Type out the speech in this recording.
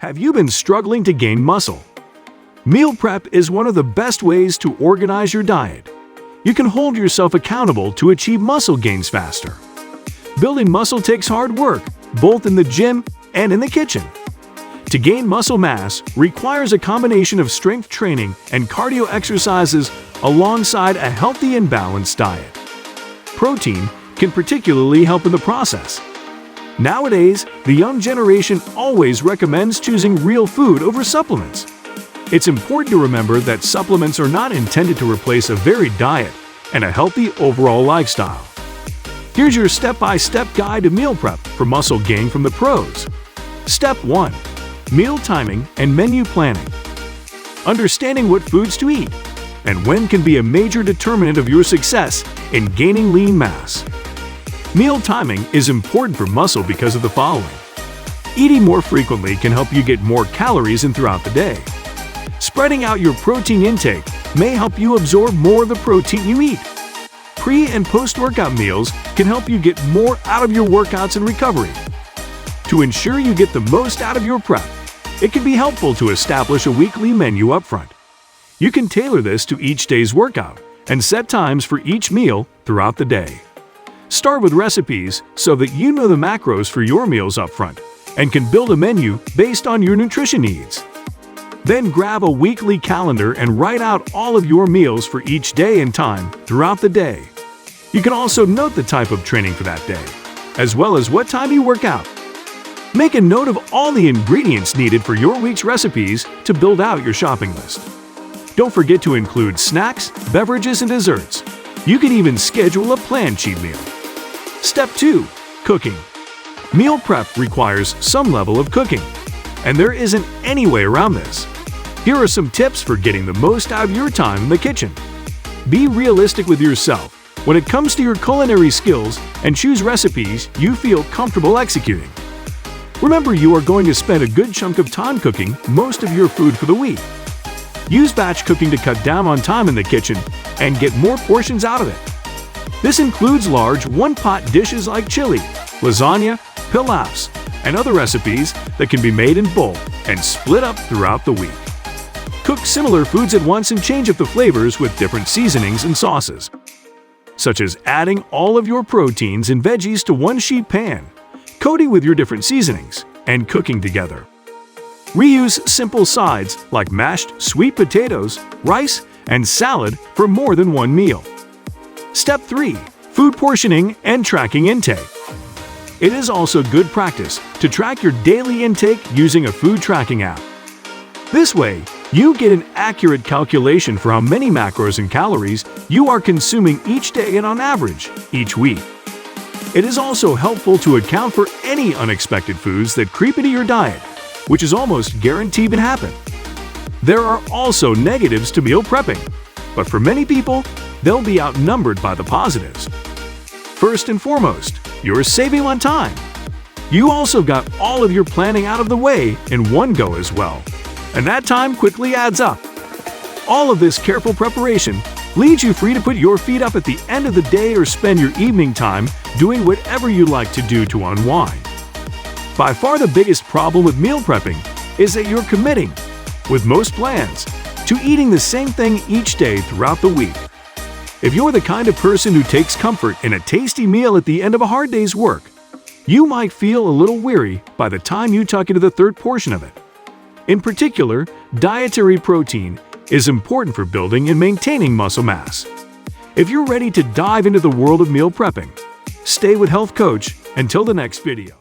Have you been struggling to gain muscle? Meal prep is one of the best ways to organize your diet. You can hold yourself accountable to achieve muscle gains faster. Building muscle takes hard work, both in the gym and in the kitchen. To gain muscle mass requires a combination of strength training and cardio exercises alongside a healthy and balanced diet. Protein can particularly help in the process. Nowadays, the young generation always recommends choosing real food over supplements. It's important to remember that supplements are not intended to replace a varied diet and a healthy overall lifestyle. Here's your step-by-step guide to meal prep for muscle gain from the pros. Step 1. Meal timing and menu planning. Understanding what foods to eat and when can be a major determinant of your success in gaining lean mass. Meal timing is important for muscle because of the following. Eating more frequently can help you get more calories in throughout the day. Spreading out your protein intake may help you absorb more of the protein you eat. Pre- and post-workout meals can help you get more out of your workouts and recovery. To ensure you get the most out of your prep, it can be helpful to establish a weekly menu up front. You can tailor this to each day's workout and set times for each meal throughout the day. Start with recipes so that you know the macros for your meals up front and can build a menu based on your nutrition needs. Then grab a weekly calendar and write out all of your meals for each day and time throughout the day. You can also note the type of training for that day, as well as what time you work out. Make a note of all the ingredients needed for your week's recipes to build out your shopping list. Don't forget to include snacks, beverages, and desserts. You can even schedule a planned cheat meal. Step 2. Cooking. Meal prep requires some level of cooking, and there isn't any way around this. Here are some tips for getting the most out of your time in the kitchen. Be realistic with yourself when it comes to your culinary skills and choose recipes you feel comfortable executing. Remember, you are going to spend a good chunk of time cooking most of your food for the week. Use batch cooking to cut down on time in the kitchen and get more portions out of it. This includes large one-pot dishes like chili, lasagna, pilafs, and other recipes that can be made in bulk and split up throughout the week. Cook similar foods at once and change up the flavors with different seasonings and sauces, such as adding all of your proteins and veggies to one sheet pan, coating with your different seasonings, and cooking together. Reuse simple sides like mashed sweet potatoes, rice, and salad for more than one meal. Step 3. Food portioning and tracking intake. It is also good practice to track your daily intake using a food tracking app. This way, you get an accurate calculation for how many macros and calories you are consuming each day and on average each week. It is also helpful to account for any unexpected foods that creep into your diet, which is almost guaranteed to happen. There are also negatives to meal prepping, but for many people, they'll be outnumbered by the positives. First and foremost, you're saving on time. You also got all of your planning out of the way in one go as well, and that time quickly adds up. All of this careful preparation leaves you free to put your feet up at the end of the day or spend your evening time doing whatever you like to do to unwind. By far the biggest problem with meal prepping is that you're committing, with most plans, to eating the same thing each day throughout the week. If you're the kind of person who takes comfort in a tasty meal at the end of a hard day's work, you might feel a little weary by the time you tuck into the third portion of it. In particular, dietary protein is important for building and maintaining muscle mass. If you're ready to dive into the world of meal prepping, stay with Health Coach until the next video.